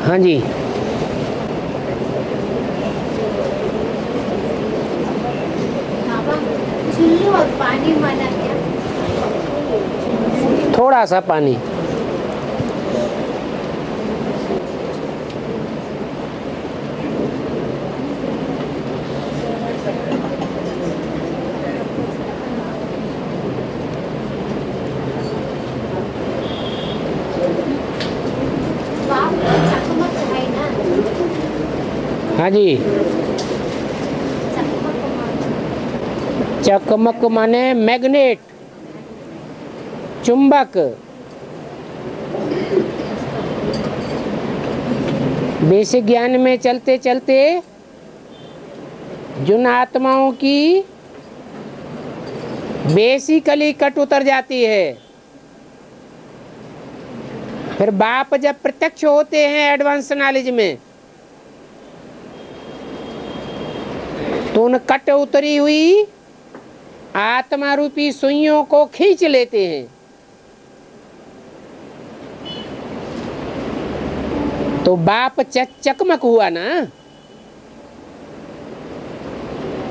हाँ जी, चुल्लू और पानी वाला क्या? थोड़ा सा पानी। बाप रे, चकमक है ना? हाँ जी, चकमक मानो। चकमक माने मैग्नेट, चुंबक। बेसिक ज्ञान में चलते चलते जिन आत्माओं की बेसिकली कट उतर जाती है, फिर बाप जब प्रत्यक्ष होते हैं एडवांस नॉलेज में, तो उन कट उतरी हुई आत्मा रूपी सुइयों को खींच लेते हैं। तो बाप चकमक हुआ ना,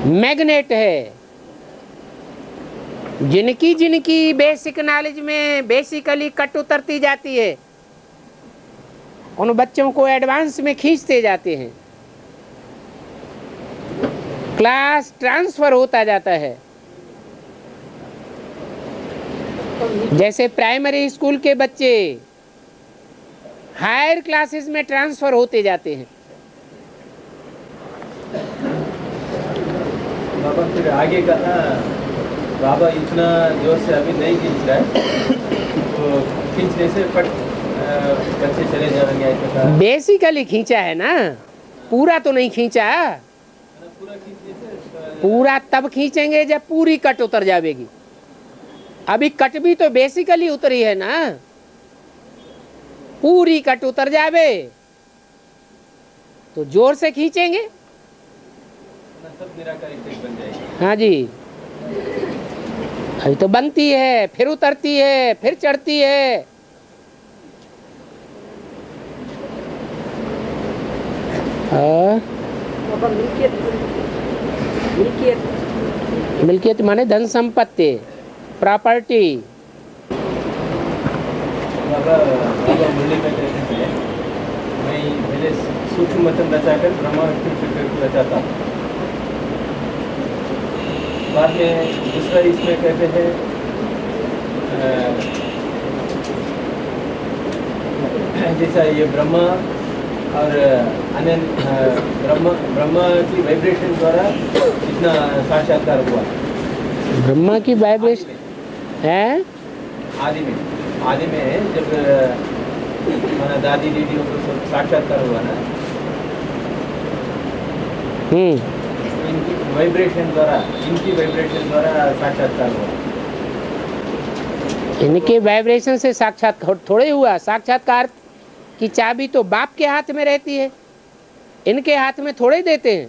मैग्नेट है। जिनकी जिनकी बेसिक नॉलेज में बेसिकली कट उतरती जाती है, उन बच्चों को एडवांस में खींचते जाते हैं, क्लास ट्रांसफर होता जाता है। जैसे प्राइमरी स्कूल के बच्चे हायर क्लासेस में ट्रांसफर होते जाते हैं। बाबा फिर आगे का ना, बाबा इतना जोर से अभी नहीं खींच रहा है, तो खींचने से पट बच्चे चले जाएंगे ऐसा। बेसिकली खींचा है ना, पूरा तो नहीं खींचा। पूरा खींचने से पूरा तब खींचेंगे जब पूरी कट उतर जाएगी। अभी कट भी तो बेसिकली उतरी है ना, पूरी कट उतर जावे तो जोर से खींचेंगे। सब निराकार स्टेट बन जाएगी। हाँ जी, अभी तो बनती है, फिर उतरती है, फिर चढ़ती है। मिल्कियत माने धन संपत्ति, प्रॉपर्टी। बाबा मुरली में कहते हैं, मैं पहले सूक्ष्म मतन रचाकर ब्रह्मा को रचाता हूँ, बाद में दूसरा इसमें कहते हैं जैसा ये ब्रह्मा और अनंत ब्रह्मा की वाइब्रेशन द्वारा इतना साक्षात्कार हुआ। ब्रह्मा की वाइब्रेशन है आदि में जब हमारा दादी दीदियों को साक्षात्कार हुआ ना, इनकी वाइब्रेशन द्वारा साक्षात्कार हुआ। इनके वाइब्रेशन से साक्षात्कार थोड़े हुआ। साक्षात्कार की चाबी तो बाप के हाथ में रहती है, इनके हाथ में थोड़े देते हैं।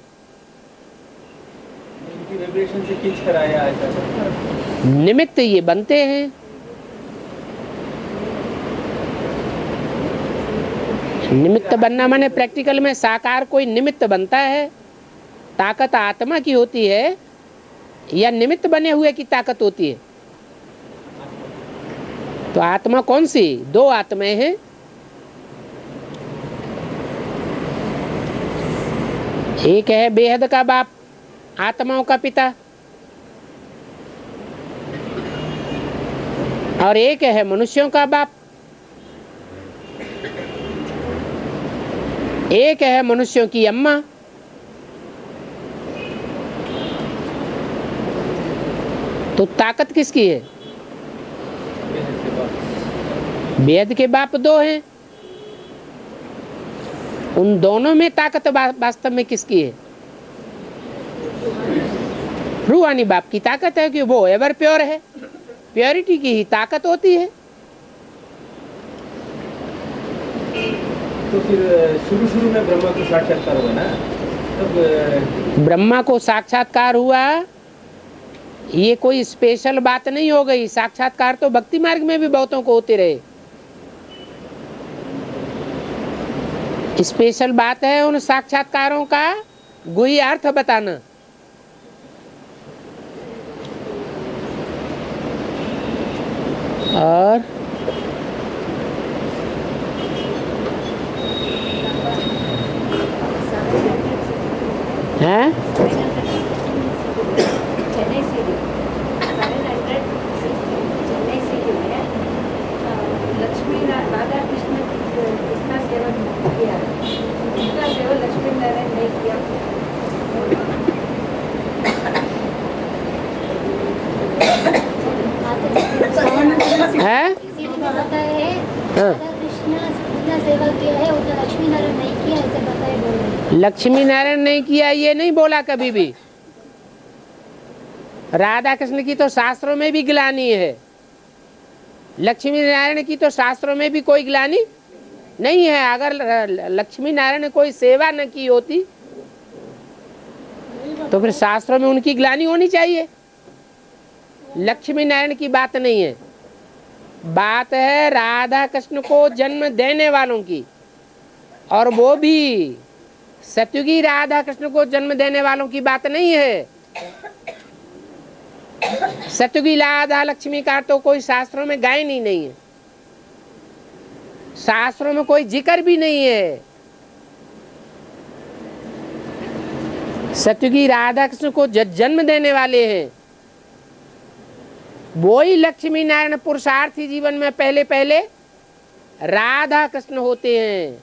इनकी वाइब्रेशन से खींच कर आया ऐसा। निमित्त ये बनते हैं। निमित्त बनना माने प्रैक्टिकल में साकार कोई निमित्त बनता है। ताकत आत्मा की होती है या निमित्त बने हुए की ताकत होती है? तो आत्मा कौन सी? दो आत्माएं हैं। एक है बेहद का बाप, आत्माओं का पिता, और एक है मनुष्यों का बाप। एक है मनुष्यों की अम्मा। तो ताकत किसकी है? बेहद के बाप दो हैं। उन दोनों में ताकत वास्तव में किसकी है? रूहानी बाप की ताकत है कि वो एवर प्योर है। प्योरिटी की ही ताकत होती है। तो फिर शुरू में ब्रह्मा को साक्षात्कार हुआ ना, तब ब्रह्मा को साक्षात्कार हुआ, ये कोई स्पेशल बात नहीं हो गई। साक्षात्कार तो भक्ति मार्ग में भी बहुतों को होते रहे। स्पेशल बात है उन साक्षात्कारों का गुही अर्थ बताना। और हैं चेन्नई से भी 700 चेन्नई से जो है लक्ष्मी राधा कृष्ण कृष्णा सेवा किया, कृष्णा सेवा लक्ष्मी नारायण नहीं किया। हैं? पता है हाँ। राधा कृष्ण कृष्णा सेवा किया है, वो तो लक्ष्मी नारायण नहीं किया, ऐसे पता है बोल रहे हैं। लक्ष्मी नारायण नहीं किया ये नहीं बोला कभी भी। राधा कृष्ण की तो शास्त्रों में भी ग्लानि है, लक्ष्मी नारायण की तो शास्त्रों में भी कोई ग्लानि नहीं है। अगर लक्ष्मी नारायण ने कोई सेवा न की होती तो फिर शास्त्रों में उनकी ग्लानि होनी चाहिए। लक्ष्मी नारायण की बात नहीं है, बात है राधा कृष्ण को जन्म देने वालों की, और वो भी सतयुगी राधा कृष्ण को जन्म देने वालों की बात नहीं है। सतयुगी राधा लक्ष्मी का तो कोई शास्त्रों में गायन ही नहीं है, शास्त्रों में कोई जिक्र भी नहीं है। सतयुगी राधा कृष्ण को जन्म देने वाले हैं वो ही लक्ष्मी नारायण पुरुषार्थी जीवन में पहले पहले राधा कृष्ण होते हैं,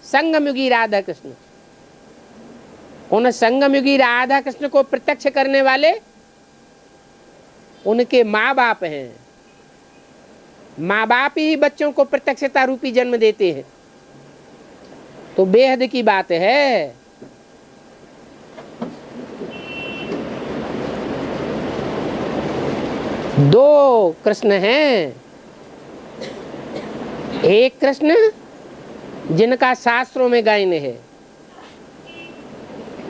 संगमयुगी राधा कृष्ण। उन संगमयुगी राधा कृष्ण को प्रत्यक्ष करने वाले उनके माँ बाप हैं। माँ बाप ही बच्चों को प्रत्यक्षता रूपी जन्म देते हैं, तो बेहद की बात है। दो कृष्ण हैं, एक कृष्ण जिनका शास्त्रों में गायन है,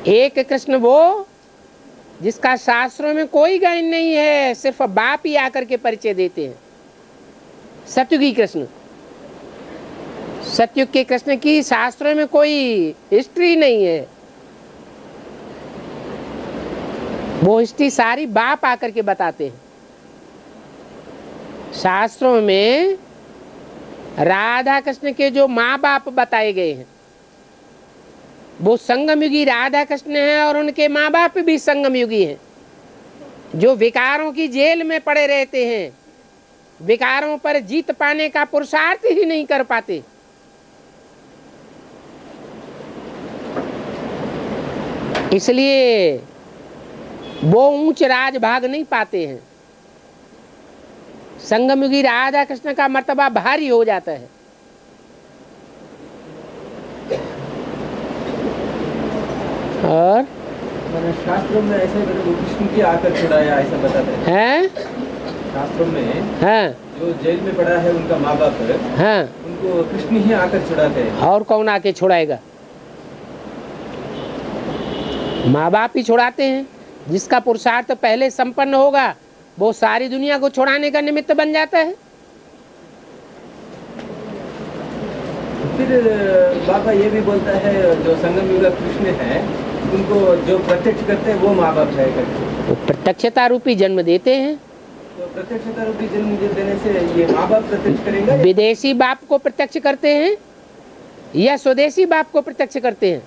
एक कृष्ण वो जिसका शास्त्रों में कोई गायन नहीं है, सिर्फ बाप ही आकर के परिचय देते हैं। सतयुगी कृष्ण, सतयुग के कृष्ण की शास्त्रों में कोई हिस्ट्री नहीं है, वो हिस्ट्री सारी बाप आकर के बताते हैं। शास्त्रों में राधा कृष्ण के जो माँ बाप बताए गए हैं वो संगमयुगी राधा कृष्ण हैं, और उनके माँ बाप भी संगमयुगी हैं, जो विकारों की जेल में पड़े रहते हैं, विकारों पर जीत पाने का पुरुषार्थ ही नहीं कर पाते। इसलिए वो ऊंच राज भाग नहीं पाते हैं। संगमयुगी राधा कृष्ण का मर्तबा भारी हो जाता है। और शास्त्रों में ऐसे कृष्ण की आकर छुड़ाया ऐसा बताते हैं। शास्त्रों में हाँ, जो जेल में पड़ा है उनका माँ बाप है, हाँ, उनको कृष्ण ही आकर छुड़ाते हैं। और कौन आके छुड़ाएगा? माँ बाप ही छुड़ाते हैं। जिसका पुरुषार्थ पहले संपन्न होगा वो सारी दुनिया को छुड़ाने का निमित्त बन जाता है। फिर बाबा ये भी बोलता है जो संगम युग कृष्ण है उनको जो प्रत्यक्ष करते हैं वो माँ बाप है करके। वो प्रत्यक्षता रूपी जन्म देते हैं। तो प्रत्यक्षता रूपी जन्म देने से ये माँ बाप प्रत्यक्ष करेंगे? विदेशी बाप को प्रत्यक्ष करते हैं या स्वदेशी बाप को प्रत्यक्ष करते हैं?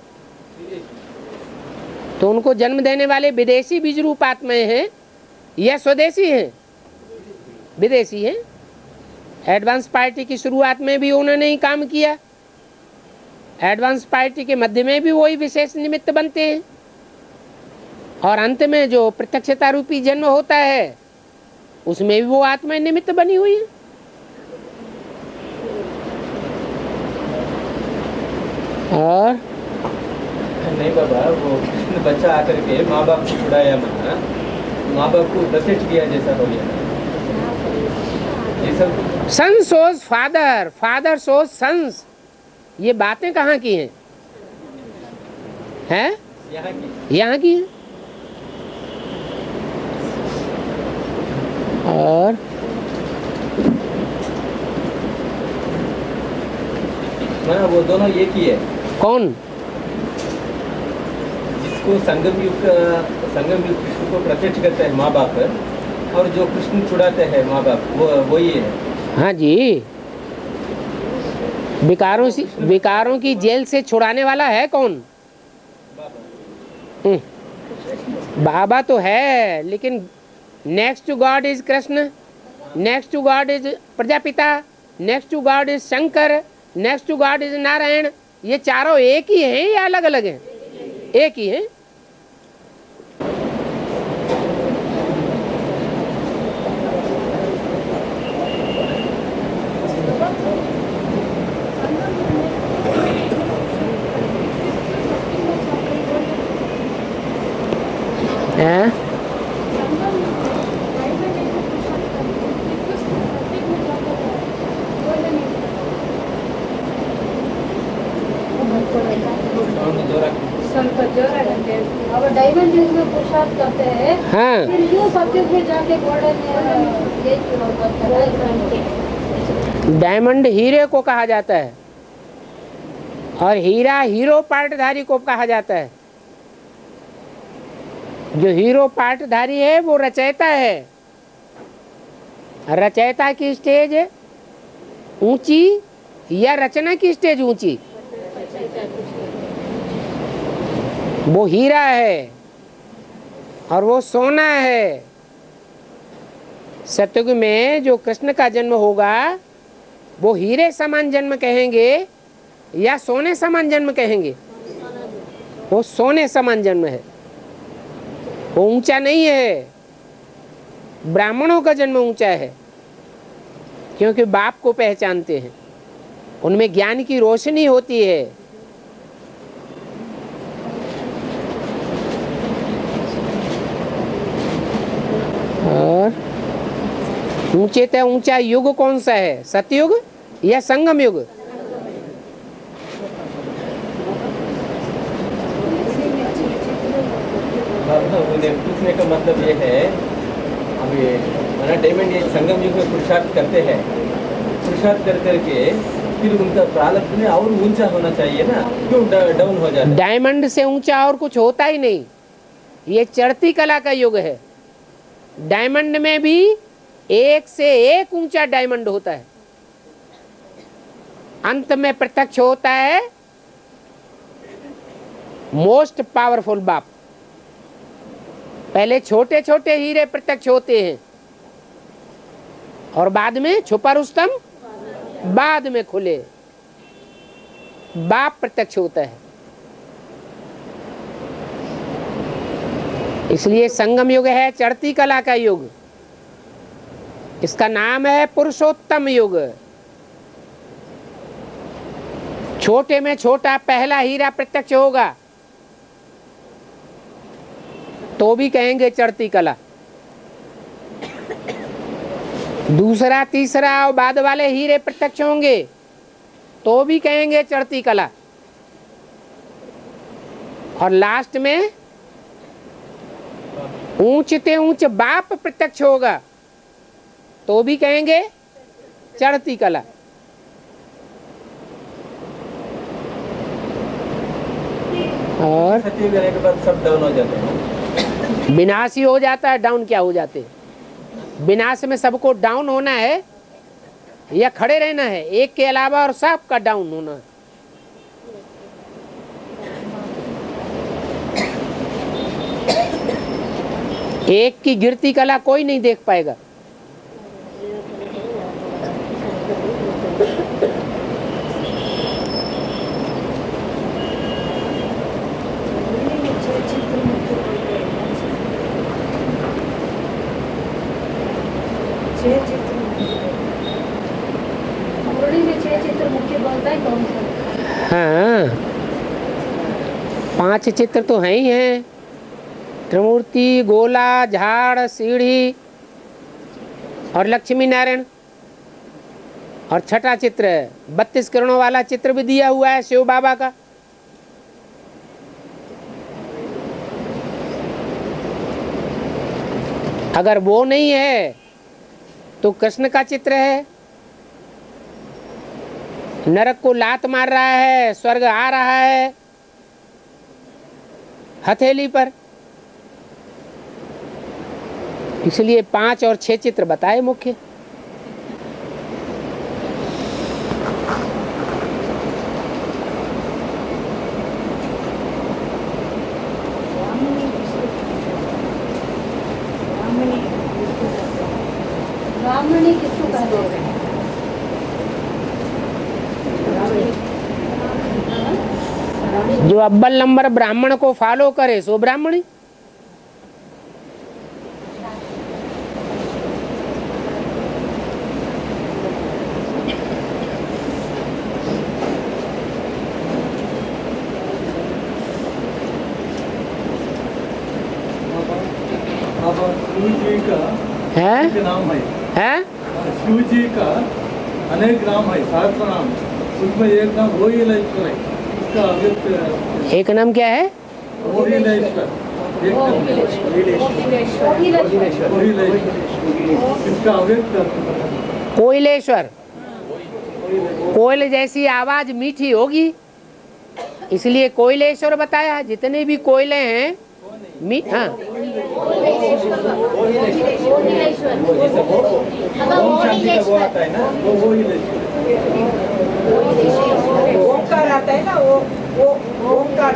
तो उनको जन्म देने वाले विदेशी बीज रूप आत्माएं हैं या स्वदेशी हैं? विदेशी हैं। एडवांस पार्टी की शुरुआत में भी उन्होंने ही काम किया, एडवांस पार्टी के मध्य में भी वही विशेष निमित्त बनते हैं, और अंत में जो प्रत्यक्षता रूपी जन्म होता है उसमें भी वो आत्मा निमित्त बनी हुई है। और नहीं बाबा, वो कृष्ण बच्चा आकर के माँ बाप को छुड़ाया, माँ बाप को प्रत्यक्ष किया जैसा हो गया। ये सब सन सोज फादर, फादर सोज सन्स, ये बातें कहाँ की हैं? हैं? यहाँ की हैं। और वो दोनों एक ही है। कौन? जिसको संगम युग कृष्ण को प्रत्यक्ष करता है माँ बाप, और जो कृष्ण छुड़ाते हैं माँ बाप, वो ये है। हाँ जी, विकारों की जेल से छुड़ाने वाला है कौन? बाबा तो है, लेकिन next to God is Krishna, next to God is Prajapita, next to God is Shankar, next to God is Narayan. ये चारों एक ही हैं या अलग अलग हैं? एक ही हैं। हैं? अब डायमंड युग में पुरुषार्थ करते हैं, हाँ, फिर क्यों सतयुग में जाके गोल्डन डायमंड हीरे को कहा जाता है, और हीरा हीरो पार्टधारी को कहा जाता है। जो हीरो पार्टधारी है वो रचयिता है। रचयिता की स्टेज ऊंची या रचना की स्टेज ऊंची? वो हीरा है और वो सोना है। सतयुग में जो कृष्ण का जन्म होगा वो हीरे समान जन्म कहेंगे या सोने समान जन्म कहेंगे? वो सोने समान जन्म है, वो ऊंचा नहीं है। ब्राह्मणों का जन्म ऊंचा है क्योंकि बाप को पहचानते हैं, उनमें ज्ञान की रोशनी होती है। और ऊंचे से ऊंचा युग कौन सा है? सतयुग या संगम युग? पूछने का मतलब ये है, अभी माना डायमंड ये संगम युग में पुरुषार्थ करते हैं, पुरुषार्थ कर करके फिर उनका प्रारब्ध में और ऊंचा होना चाहिए ना, क्यों डाउन हो जाता है? डायमंड से ऊंचा और कुछ होता ही नहीं। ये चढ़ती कला का युग है। डायमंड में भी एक से एक ऊंचा डायमंड होता है। अंत में प्रत्यक्ष होता है मोस्ट पावरफुल बाप। पहले छोटे छोटे हीरे प्रत्यक्ष होते हैं और बाद में छुपा रुस्तम, बाद में खुले बाप प्रत्यक्ष होता है। इसलिए संगम युग है चढ़ती कला का युग। इसका नाम है पुरुषोत्तम युग। छोटे में छोटा पहला हीरा प्रत्यक्ष होगा तो भी कहेंगे चढ़ती कला। दूसरा तीसरा और बाद वाले हीरे प्रत्यक्ष होंगे तो भी कहेंगे चढ़ती कला। और लास्ट में ऊंचते ऊंच बाप प्रत्यक्ष होगा तो भी कहेंगे चढ़ती कला। और सतयुग आने के बाद सब डाउन हो जाते हैं। विनाश ही हो जाता है। डाउन क्या हो जाते हैं? विनाश में सबको डाउन होना है या खड़े रहना है? एक के अलावा और सबका डाउन होना है। एक की गिरती कला कोई नहीं देख पाएगा। हाँ, 5 चित्र तो हैं ही हैं। त्रिमूर्ति, गोला, झाड़, सीढ़ी और लक्ष्मी नारायण। और छठा चित्र है 32 किरणों वाला चित्र भी दिया हुआ है शिव बाबा का। अगर वो नहीं है तो कृष्ण का चित्र है, नरक को लात मार रहा है, स्वर्ग आ रहा है हथेली पर। इसलिए 5 और 6 चित्र बताए मुख्य। ब्राह्मणी किसको कहते हैं? जो अव्वल नंबर ब्राह्मण को फॉलो करे सो ब्राह्मणी। शिव जी का है एक नाम है, शिव जी का अनेक नाम है, सहस्त्र नाम, उसमें एक नाम वोहिलेश्वर है। इसका अव्यक्त एक नाम क्या है? वोहिलेश्वर, एक नाम वोहिलेश्वर, इसका अव्यक्त कोयलेश्वर। कोयल जैसी आवाज मीठी होगी इसलिए कोयलेश्वर बताया। जितने भी कोयले हैं हाँ ओम शांति का वो आता है ना, वो वोहिलेश्वर। ओंकार आता है ना, वो ओंकार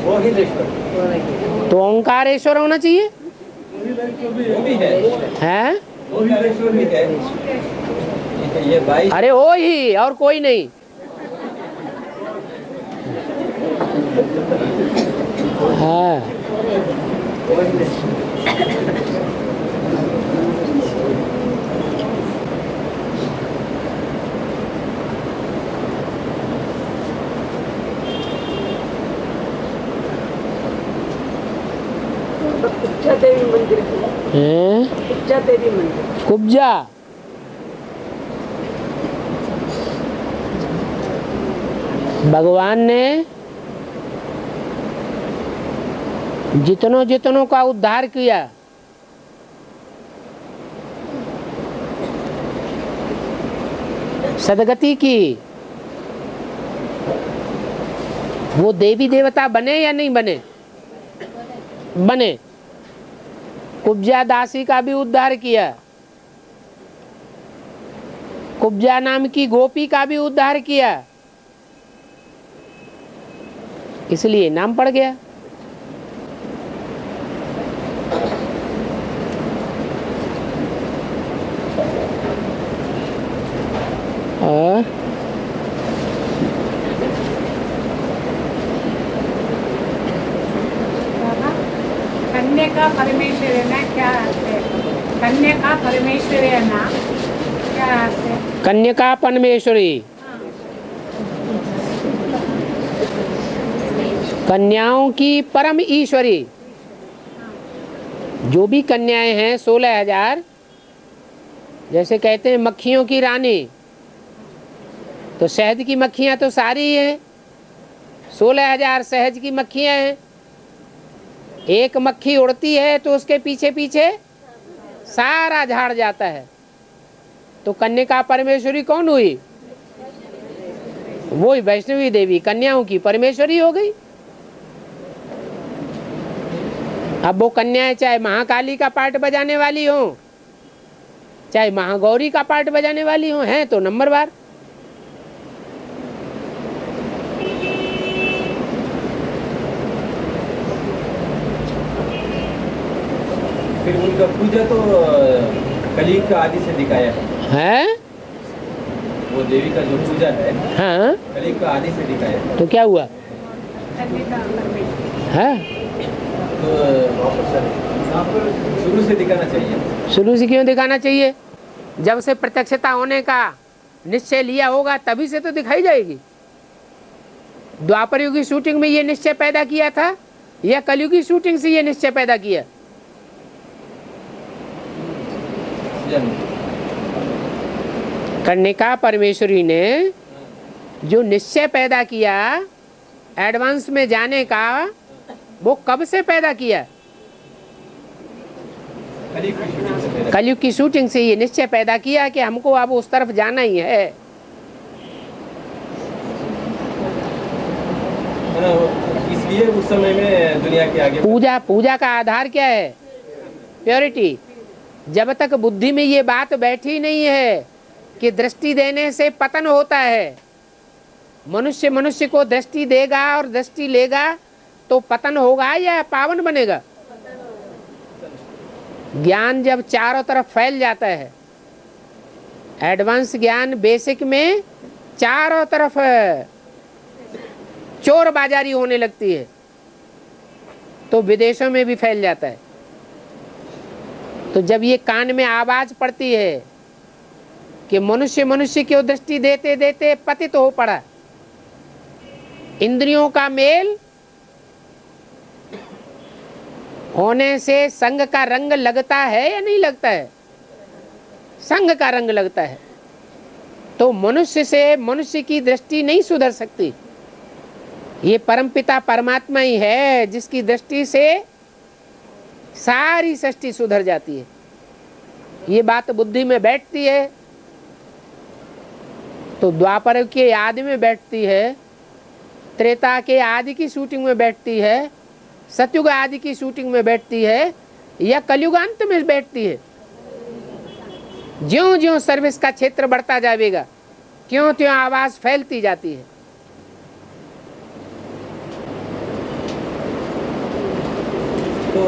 वोहिलेश्वर तो ओंकारेश्वर होना चाहिए। वो भी है, वोहिलेश्वर भी है। ये 22 अरे हो ही और कोई नहीं। हाँ कुब्जा देवी मंदिर है, कुब्जा देवी मंदिर। कुब्जा भगवान ने जितनों का उद्धार किया, सदगति की, वो देवी देवता बने या नहीं बने? बने। कुब्जा दासी का भी उद्धार किया, कुब्जा नाम की गोपी का भी उद्धार किया, इसलिए नाम पड़ गया। कन्या परमेश्वर ना क्या है? कन्या परमेश्वर ना क्या है? कन्यका परमेश्वरी, कन्याओं की परम ईश्वरी। जो भी कन्याएं हैं 16,000, जैसे कहते हैं मक्खियों की रानी, तो शहद की मक्खियां तो सारी हैं, 16,000 शहद की मक्खियां हैं। एक मक्खी उड़ती है तो उसके पीछे पीछे सारा झाड़ जाता है। तो कन्यका परमेश्वरी कौन हुई? वही वैष्णवी देवी कन्याओं की परमेश्वरी हो गई। अब वो कन्याएं चाहे महाकाली का पार्ट बजाने वाली हो, चाहे महागौरी का पार्ट बजाने वाली हो, हैं तो नंबरवार। फिर उनका पूजा तो कलयुग का आदि से दिखाया है। वो देवी का जो पूजा है, हाँ, कलयुग का आदि से दिखाया है। तो क्या हुआ? हाँ, तो शुरू से दिखाना चाहिए। शुरू से क्यों दिखाना चाहिए? जब से प्रत्यक्षता होने का निश्चय लिया होगा तभी से तो दिखाई जाएगी। द्वापर युग की शूटिंग में ये निश्चय पैदा किया था या कलयुग की शूटिंग से ये निश्चय पैदा किया? कन्यका परमेश्वरी ने जो निश्चय पैदा किया एडवांस में जाने का, वो कब से पैदा किया? कलयुग की शूटिंग से कलयुग की शूटिंग से ये निश्चय पैदा किया कि हमको अब उस तरफ जाना ही है। इसलिए उस समय में दुनिया के आगे पूजा का आधार क्या है? प्योरिटी। जब तक बुद्धि में ये बात बैठी नहीं है कि दृष्टि देने से पतन होता है, मनुष्य को दृष्टि देगा और दृष्टि लेगा तो पतन होगा या पावन बनेगा? ज्ञान जब चारों तरफ फैल जाता है, एडवांस ज्ञान बेसिक में चारों तरफ चोर बाजारी होने लगती है, तो विदेशों में भी फैल जाता है। तो जब ये कान में आवाज पड़ती है कि मनुष्य की दृष्टि देते देते पतित हो पड़ा, इंद्रियों का मेल होने से संग का रंग लगता है या नहीं लगता है? संग का रंग लगता है। तो मनुष्य से मनुष्य की दृष्टि नहीं सुधर सकती। ये परमपिता परमात्मा ही है जिसकी दृष्टि से सारी सृष्टि सुधर जाती है। ये बात बुद्धि में बैठती है तो द्वापर के आदि में बैठती है, त्रेता के आदि की शूटिंग में बैठती है, सतयुग आदि की शूटिंग में बैठती है, या कलयुगांत में बैठती है। ज्यों ज्यों सर्विस का क्षेत्र बढ़ता जाएगा त्यों त्यों आवाज फैलती जाती है। तो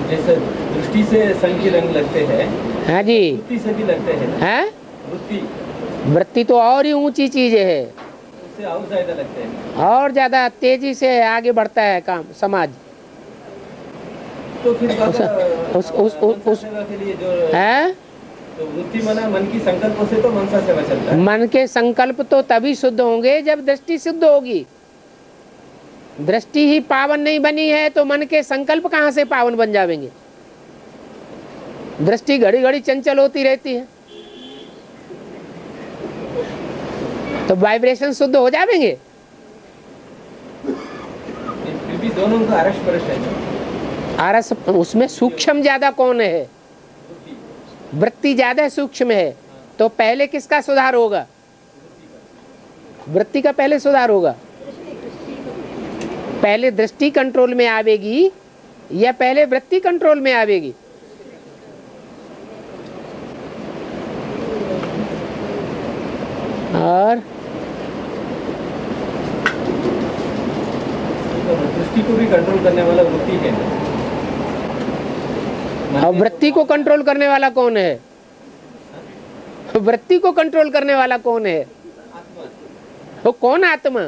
जैसे दृष्टि से संग के रंग लगते हैं, हाँ जी, वृत्ति से भी लगते हैं। हैं? वृत्ति तो और ही ऊंची चीज है, उससे और ज्यादा लगते हैं, और ज्यादा तेजी से आगे बढ़ता है काम समाज। तो फिर उस सेवा के लिए जो है, तो वृत्ति मना मन की संकल्प से तो मनसा सेवा चलता है। मन के संकल्प तो तभी शुद्ध होंगे जब दृष्टि शुद्ध होगी। दृष्टि ही पावन नहीं बनी है तो मन के संकल्प कहाँ से पावन बन जाएंगे? दृष्टि घड़ी घड़ी चंचल होती रहती है तो वाइब्रेशन शुद्ध हो जाएंगे। फिर भी दोनों का आरस परस है। आरस उसमें सूक्ष्म ज्यादा कौन है? वृत्ति ज्यादा सूक्ष्म है, तो पहले किसका सुधार होगा? वृत्ति का पहले सुधार होगा। पहले दृष्टि कंट्रोल में आवेगी या पहले वृत्ति कंट्रोल में आवेगी? और दृष्टि को भी कंट्रोल करने वाला वृत्ति है। अब वृत्ति को कंट्रोल करने वाला कौन है? वृत्ति को कंट्रोल करने वाला कौन है? वो कौन आत्मा?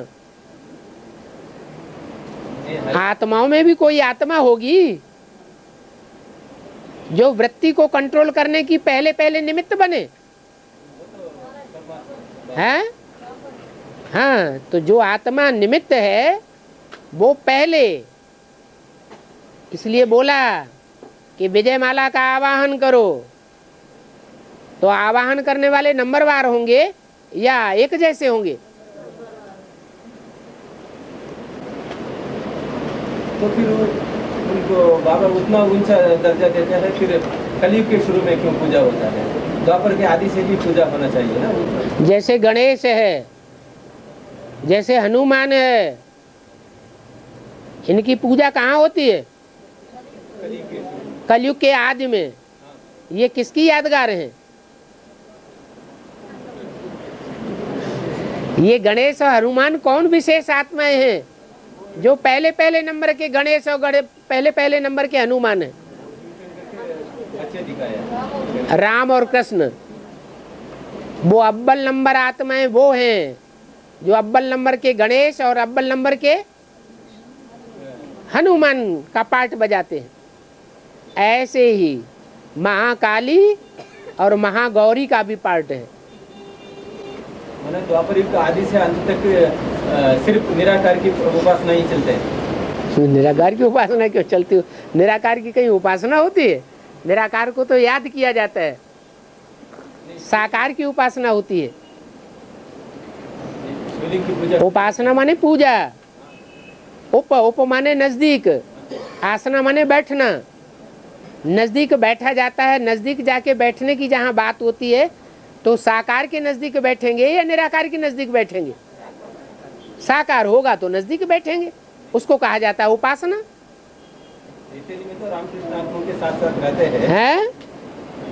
आत्माओं में भी कोई आत्मा होगी जो वृत्ति को कंट्रोल करने की पहले पहले निमित्त बने हैं? हाँ, तो जो आत्मा निमित्त है वो पहले, इसलिए बोला कि विजय माला का आवाहन करो। तो आवाहन करने वाले नंबरवार होंगे या एक जैसे होंगे? तो फिर उनको बाबा उतना ऊंचा दर्जा देते हैं, फिर कलयुग के शुरू में क्यों पूजा होता है? द्वापर के आदि से ही पूजा होना चाहिए ना। जैसे गणेश है, जैसे हनुमान है, इनकी पूजा कहाँ होती है? कलयुग के आदि में। ये किसकी यादगार हैं? ये गणेश और हनुमान कौन विशेष आत्माएं हैं जो पहले पहले नंबर के गणेश और पहले पहले नंबर के हनुमान हैं? राम और कृष्ण वो अव्वल नंबर आत्माएं वो हैं जो अव्वल नंबर के गणेश और अव्वल नंबर के हनुमान का पार्ट बजाते हैं। ऐसे ही महाकाली और महागौरी का भी पार्ट है। द्वापर युग का आदि से अंत तक सिर्फ निराकार की उपासना ही चलते हैं। निराकार की उपासना क्यों चलती हो? निराकार की कहीं उपासना होती है? निराकार को तो याद किया जाता है। साकार की उपासना होती है। उपासना माने पूजा, उप माने नजदीक, आसना माने बैठना। नजदीक बैठा जाता है। नजदीक जाके बैठने की जहाँ बात होती है तो साकार के नजदीक बैठेंगे या निराकार के नजदीक बैठेंगे? साकार होगा तो नजदीक बैठेंगे, उसको कहा जाता है उपासना। चैतन्य में तो रामकृष्ण आत्माओं के साथ साथ रहते हैं। है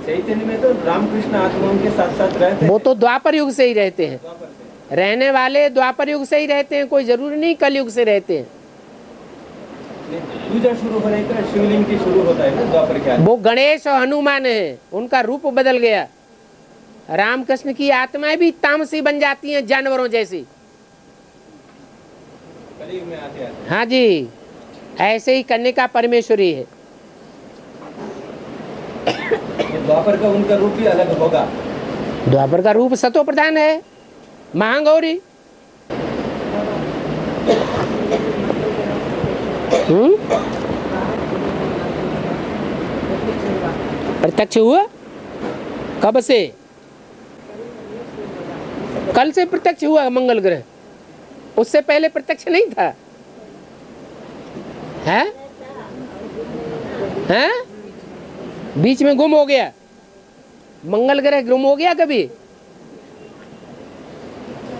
चैतन्य में तो रामकृष्ण आत्माओं के साथ साथ रहते हैं। वो तो द्वापर युग से ही रहते हैं, द्वापर से। रहने वाले द्वापर युग से ही रहते हैं, कोई जरूरी नहीं कलयुग से रहते हैं। पूजा शुरू होने का शिवलिंग की शुरू होता है ना द्वापर के आगे। वो गणेश और हनुमान है, उनका रूप बदल गया। रामकृष्ण की आत्माएं भी तामसी बन जाती हैं, जानवरों जैसी। कलयुग में आते आते। हाँ जी, ऐसे ही कन्यका परमेश्वरी है। ये द्वापर का उनका रूप भी अलग होगा। द्वापर का रूप सतो प्रधान है, महागौरी। प्रत्यक्ष हुआ कब से? कल से प्रत्यक्ष हुआ मंगल ग्रह, उससे पहले प्रत्यक्ष नहीं था। है? हैं? बीच में गुम हो गया। मंगल ग्रह गुम हो गया कभी?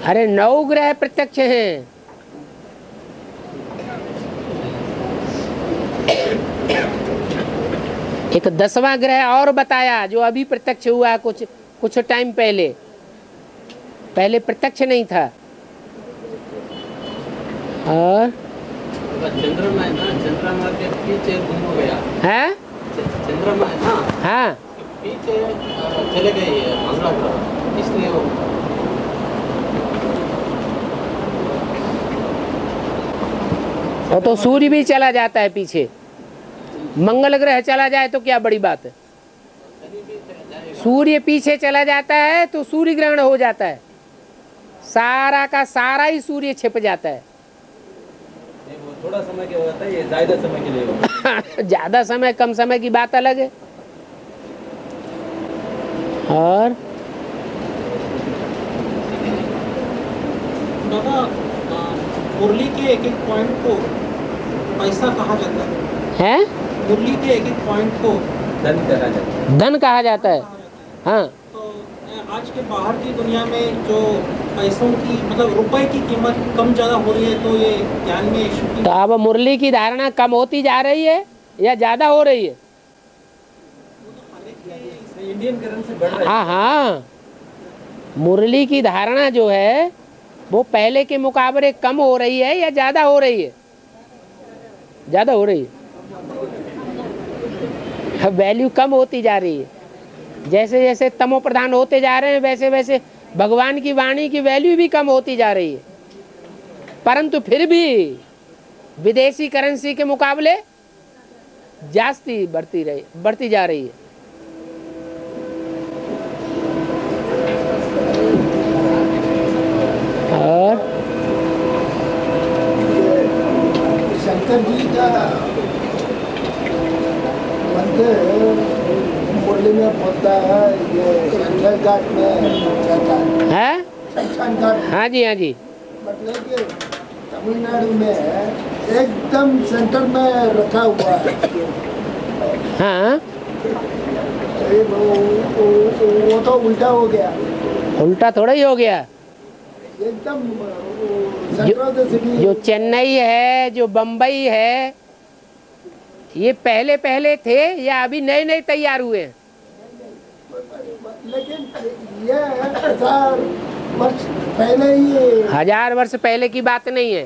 अरे 9 ग्रह प्रत्यक्ष हैं। एक 10वां ग्रह और बताया जो अभी प्रत्यक्ष हुआ कुछ टाइम पहले प्रत्यक्ष नहीं था। और चंद्रमा है ना, चंद्रमा के पीछे गुम हो गया है? चंद्रमा है ना, हाँ, पीछे चले गए मंगल ग्रह, इसलिए और तो सूर्य भी चला जाता है पीछे। मंगल ग्रह चला जाए तो क्या बड़ी बात है? सूर्य पीछे चला जाता है तो सूर्य ग्रहण हो जाता है, सारा का सारा ही सूर्य छिप जाता है। वो थोड़ा समय के होता है, ये ज्यादा समय के लिए होता है। ज्यादा समय कम समय की बात अलग है। और दादा, मुरली के एक एक पॉइंट को पैसा कहा जाता है। मुरली के एक एक पॉइंट को धन कहा जाता है। धन कहा जाता है। हाँ, तो आज के बाहर की दुनिया में जो पैसों की मतलब रुपए की कीमत कम ज्यादा हो रही है, तो ये ज्ञान में इशू तो अब मुरली की धारणा कम होती जा रही है या ज्यादा हो रही है? इंडियन करेंसी बढ़ रहा है। हाँ हाँ, मुरली की धारणा जो है वो पहले के मुकाबले कम हो रही है या ज्यादा हो रही है? ज्यादा हो रही है। वैल्यू कम होती जा रही है। जैसे जैसे तमो प्रधान होते जा रहे हैं वैसे वैसे भगवान की वाणी की वैल्यू भी कम होती जा रही है। परंतु फिर भी विदेशी करेंसी के मुकाबले जास्ती बढ़ती जा रही है। और शंकर जी का मंदिर मुरली में पड़ता है, ये शंकर घाट में रहता है। शमशान घाट। हाँ जी, हाँ जी। मतलब कि तमिलनाडु में एकदम सेंटर में रखा हुआ है। हाँ, वो तो उल्टा हो गया। उल्टा थोड़ा ही हो गया। एकदम सेंटर ऑफ द सिटी। जो चेन्नई है, जो बम्बई है, ये पहले थे या अभी नए तैयार हुए हैं? लेकिन ये 1000 वर्ष पहले ही, 1000 वर्ष पहले की बात नहीं है।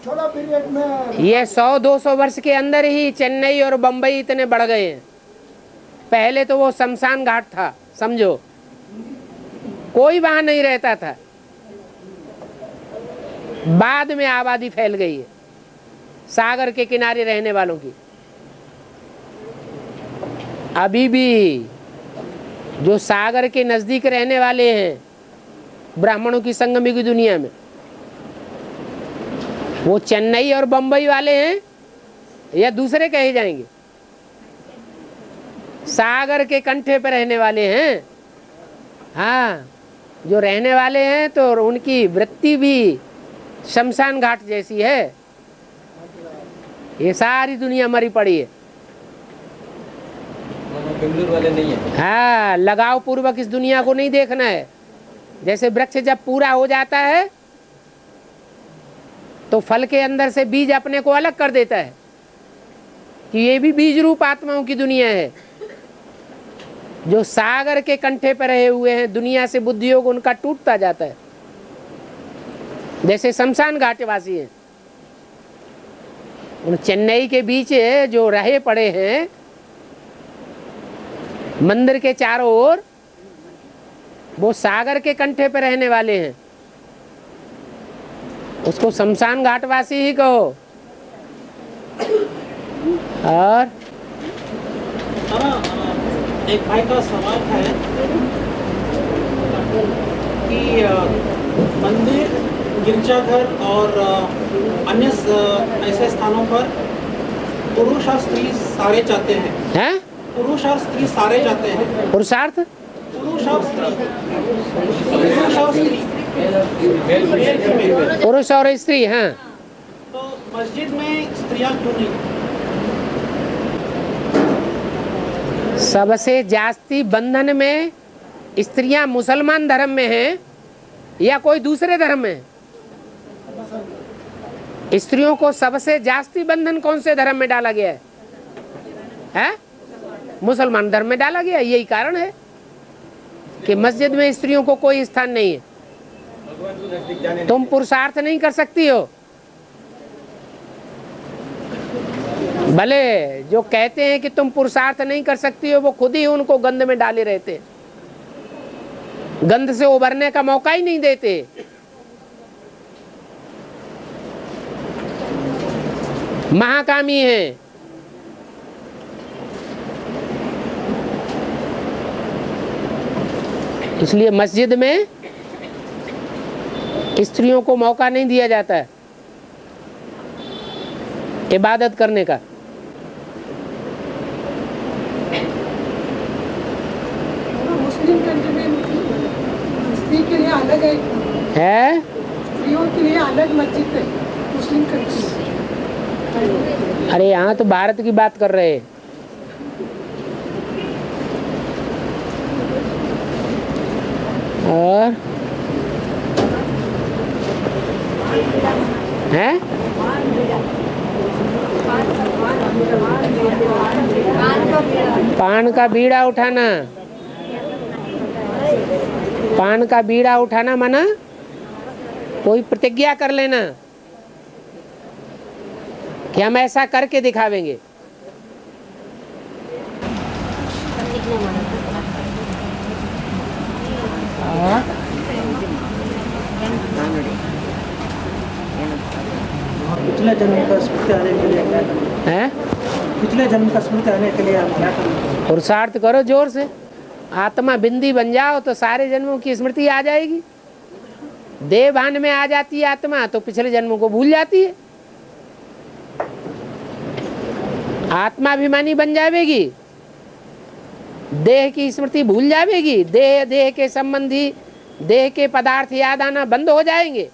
छोटा पीरियड में ये 100-200 वर्ष के अंदर ही चेन्नई और बम्बई इतने बढ़ गए हैं। पहले तो वो शमशान घाट था, समझो, कोई वहां नहीं रहता था। बाद में आबादी फैल गई है सागर के किनारे रहने वालों की। अभी भी जो सागर के नजदीक रहने वाले हैं ब्राह्मणों की संगमी की दुनिया में, वो चेन्नई और बंबई वाले हैं या दूसरे कहे जाएंगे? सागर के कंठे पर रहने वाले हैं। हाँ, जो रहने वाले हैं तो उनकी वृत्ति भी शमशान घाट जैसी है। ये सारी दुनिया मरी पड़ी है। बेंगलुरु वाले नहीं है। हाँ, लगाव पूर्वक इस दुनिया को नहीं देखना है। जैसे वृक्ष जब पूरा हो जाता है तो फल के अंदर से बीज अपने को अलग कर देता है कि ये भी बीज रूप आत्माओं की दुनिया है, जो सागर के कंठे पर रहे हुए हैं। दुनिया से बुद्धि योग उनका टूटता जाता है, जैसे शमशान घाटवासी हैं। उन चेन्नई के बीच जो रहे पड़े हैं मंदिर के चारों ओर, वो सागर के कंठे पर रहने वाले हैं। उसको शमशान घाटवासी ही कहो। और एक भाई का सवाल है कि मंदिर, गिरजाघर और अन्य ऐसे स्थानों पर पुरुष और स्त्री सारे जाते हैं। पुरुष और स्त्री सारे जाते हैं। पुरुषार्थ, पुरुष और स्त्री, पुरुष और स्त्री, पुरुष और स्त्री। हाँ, तो मस्जिद में स्त्रियां क्यों नहीं? सबसे जास्ती बंधन में स्त्रियां मुसलमान धर्म में हैं या कोई दूसरे धर्म में? स्त्रियों को सबसे जास्ती बंधन कौन से धर्म में डाला गया है? मुसलमान धर्म में डाला गया। यही कारण है कि मस्जिद में स्त्रियों को कोई स्थान नहीं है। तुम पुरुषार्थ नहीं कर सकती हो। भले जो कहते हैं कि तुम पुरुषार्थ नहीं कर सकती हो, वो खुद ही उनको गंध में डाले रहते, गंध से उभरने का मौका ही नहीं देते। महाकामी हैं। इसलिए मस्जिद में स्त्रियों को मौका नहीं दिया जाता है इबादत करने का। मुस्लिम कंट्री में स्त्री के लिए अलग है, स्त्रियों के लिए अलग मस्जिद है मुस्लिम कंट्री में। अरे यहाँ तो भारत की बात कर रहे हैं। और हैं? पान का बीड़ा उठाना, पान का बीड़ा उठाना माना कोई प्रतिज्ञा कर लेना कि हम ऐसा करके दिखावेंगे। पिछले जन्म का स्मृति आने के लिए क्या करना है? पिछले जन्म का स्मृति आने के लिए क्या करना? पुरुषार्थ करो जोर से। आत्मा बिंदी बन जाओ तो सारे जन्मों की स्मृति आ जाएगी। देह भान में आ जाती है आत्मा तो पिछले जन्मों को भूल जाती है। आत्माभिमानी बन जाएगी, देह की स्मृति भूल जाएगी। देह के संबंधी, देह के पदार्थ याद आना बंद हो जाएंगे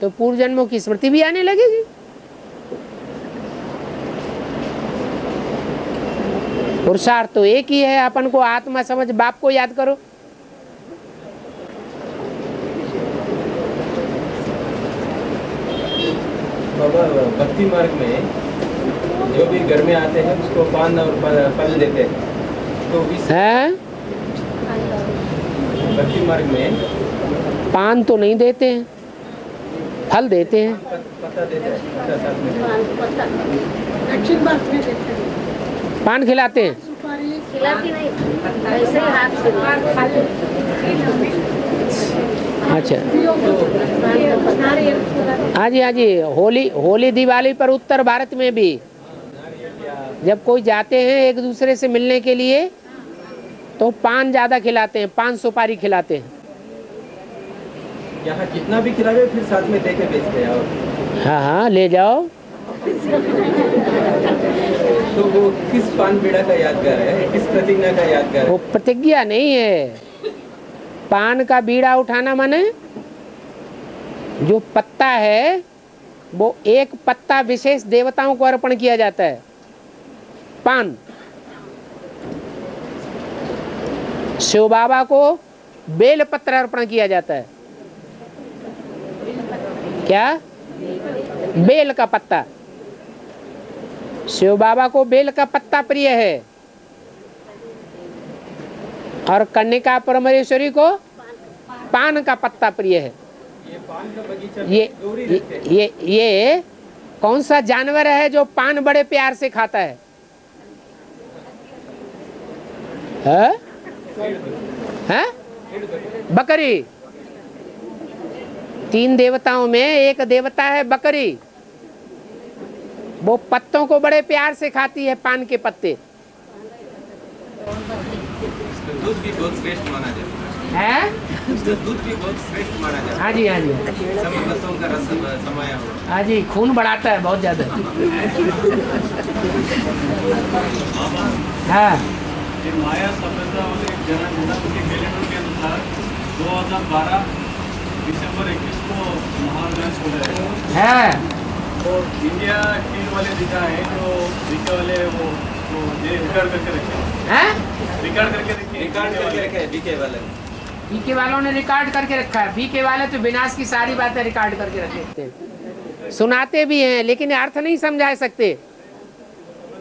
तो पूर्व जन्मों की स्मृति भी आने लगेगी। पुरुषार्थ तो एक ही है, अपन को आत्मा समझ बाप को याद करो। बाबा भक्ति मार्ग में जो भी घर में आते हैं उसको पान और फल देते हैं, तो इस भक्ति मार्ग में पान तो नहीं देते हैं, फल देते हैं। पत्ता देते हैं, पत्ता साथ में दक्षिण भारत में देते हैं, पान खिलाते हैं। सुपारी खिलाती नहीं, ऐसे ही हाथ से अच्छा हाँ जी, हाँ जी। होली दिवाली पर उत्तर भारत में भी जब कोई जाते हैं एक दूसरे से मिलने के लिए तो पान ज्यादा खिलाते हैं, पान सुपारी खिलाते हैं। यहाँ कितना भी खिलावे फिर साथ में देके बेचते हैं। हाँ हाँ, ले जाओ। तो वो किस पान बीड़ा का यादगार है, किस प्रतिज्ञा का यादगार है? वो प्रतिज्ञा नहीं है। पान का बीड़ा उठाना माने जो पत्ता है वो एक पत्ता विशेष देवताओं को अर्पण किया जाता है। पान शिव बाबा को बेल पत्र अर्पण किया जाता है क्या? बेल का पत्ता। शिव बाबा को बेल का पत्ता प्रिय है और कन्यका परमेश्वरी को पान का पत्ता प्रिय है। ये पान का बगीचा ये कौन सा जानवर है जो पान बड़े प्यार से खाता है? हैं? बकरी। 3 देवताओं में एक देवता है बकरी, वो पत्तों को बड़े प्यार से खाती है, पान के पत्ते। दूध भी बहुत श्रेष्ठ माना जाता है, उसका दूध भी बहुत श्रेष्ठ माना जाता है। हाँ जी, हाँ जी, सब रसों का रस समाया हुआ। हाँ जी, खून बढ़ाता है बहुत ज्यादा। हाँ, ये माया सभ्यता वाले जनगणना के कैलेंडर के अनुसार 2012 दिसंबर 21 को महागणेश हो जाएगा। है तो इंडिया टीम वाले दिखा है जो दिखा वाले वो ये रिकॉर्ड करके रखे हैं? रिकॉर्ड करके रखे है बीके वाले। बीके वालों ने रिकॉर्ड करके रखा है। बीके वाले तो विनाश की सारी बातें रिकॉर्ड करके रखते हैं, सुनाते भी हैं, लेकिन अर्थ नहीं समझा सकते।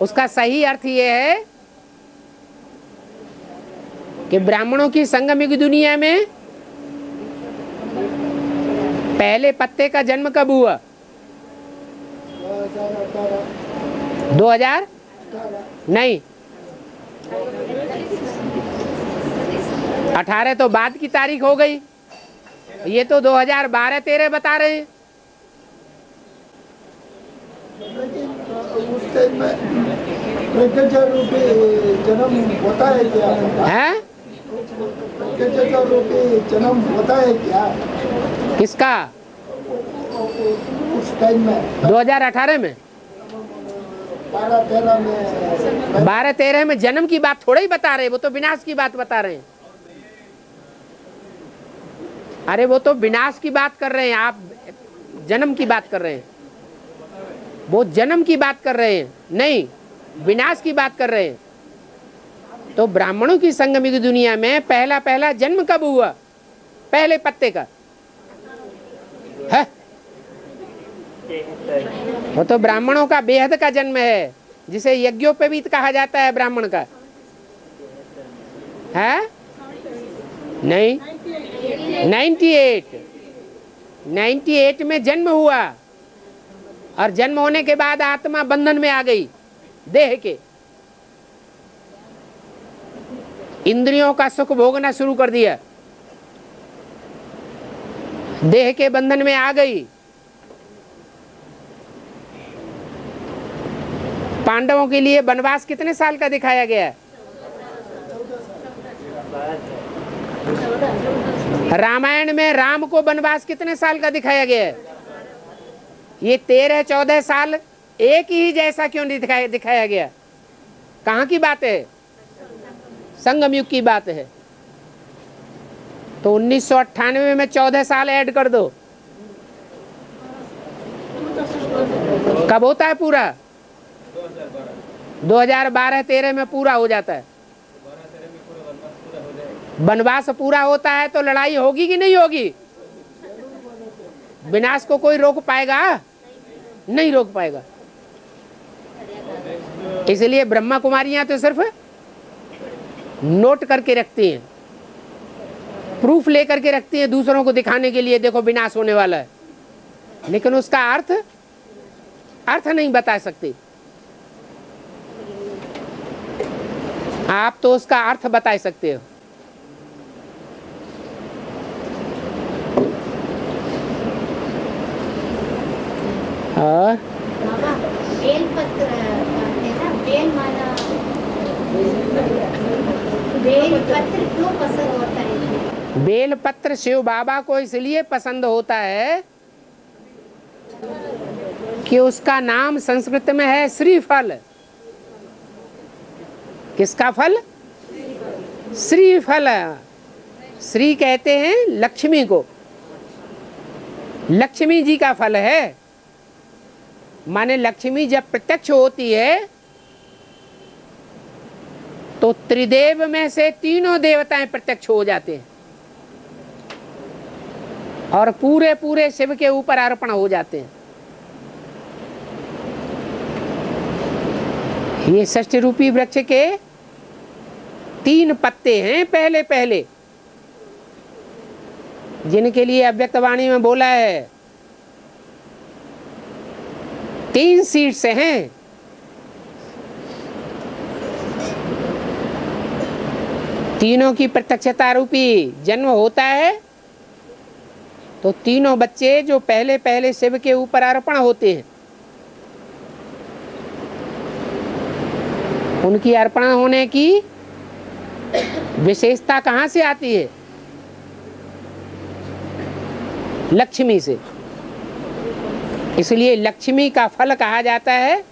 उसका सही अर्थ ये है कि ब्राह्मणों की संगमिक दुनिया में पहले पत्ते का जन्म कब हुआ? 2000 नहीं, 18 तो बाद की तारीख हो गई। ये तो 2012-13 बता रहे हैं। उस टाइम में रूपी जन्म होता है क्या? हैं? रूपी जन्म होता है क्या? किसका? उस टाइम में 2018 में 12-13 में जन्म की बात थोड़ा ही बता रहे, वो तो विनाश की बात बता रहे हैं। अरे वो तो विनाश की बात कर रहे हैं, आप जन्म की बात कर रहे हैं। वो जन्म की बात कर रहे हैं, नहीं विनाश की बात कर रहे हैं। तो ब्राह्मणों की संगमिक दुनिया में पहला जन्म कब हुआ? पहले पत्ते का है? वो तो ब्राह्मणों का बेहद का जन्म है, जिसे यज्ञोपवीत कहा जाता है ब्राह्मण का, है? नहीं, 98 में जन्म हुआ और जन्म होने के बाद आत्मा बंधन में आ गई देह के, इंद्रियों का सुख भोगना शुरू कर दिया, देह के बंधन में आ गई। पांडवों के लिए वनवास कितने साल का दिखाया गया है? रामायण में राम को वनवास कितने साल का दिखाया गया है? ये 13-14 साल एक ही जैसा क्यों दिखाया गया? कहाँ की बात है? संगम युग की बात है। तो 1998 में 14 साल ऐड कर दो, कब होता है पूरा? 2012-13 में पूरा हो जाता है। वनवास पूरा होता है तो लड़ाई होगी कि नहीं होगी? विनाश को कोई रोक पाएगा? नहीं रोक पाएगा। इसलिए ब्रह्मा कुमारियां तो सिर्फ नोट करके रखती हैं, प्रूफ लेकर के रखती हैं दूसरों को दिखाने के लिए, देखो विनाश होने वाला है, लेकिन उसका अर्थ नहीं बता सकती। आप तो उसका अर्थ बता सकते हो। और बेल पत्र है ना, बेल माला, बेल पत्र क्यों पसंद होता है? बेल पत्र शिव बाबा को इसलिए पसंद होता है कि उसका नाम संस्कृत में है श्रीफल। किसका फल? श्रीफल। श्री कहते हैं लक्ष्मी को, लक्ष्मी जी का फल है। माने लक्ष्मी जब प्रत्यक्ष होती है तो त्रिदेव में से तीनों देवताएं प्रत्यक्ष हो जाते हैं। और पूरे पूरे शिव के ऊपर अर्पण हो जाते हैं। ये षष्ठी रूपी वृक्ष के 3 पत्ते हैं पहले पहले, जिनके लिए अव्यक्त वाणी में बोला है 3 सीड्स हैं। तीनों की प्रत्यक्षता रूपी जन्म होता है तो तीनों बच्चे जो पहले पहले शिव के ऊपर अर्पण होते हैं, उनकी अर्पण होने की विशेषता कहाँ से आती है? लक्ष्मी से। इसलिए लक्ष्मी का फल कहा जाता है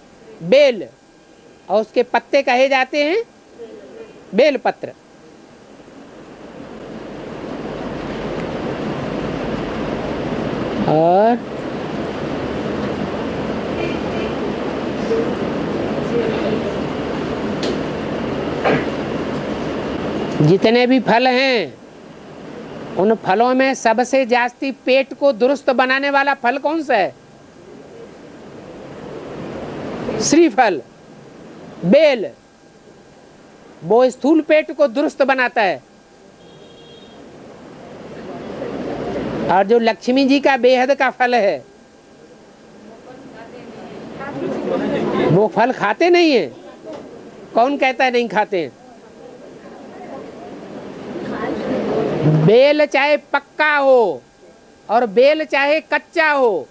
बेल, और उसके पत्ते कहे जाते हैं बेल पत्र। और जितने भी फल हैं, उन फलों में सबसे जास्ती पेट को दुरुस्त बनाने वाला फल कौन सा है? श्रीफल, बेल। वो स्थूल पेट को दुरुस्त बनाता है। और जो लक्ष्मी जी का बेहद का फल है, वो फल खाते नहीं है। कौन कहता है नहीं खाते हैं? बेल चाहे पक्का हो और बेल चाहे कच्चा हो,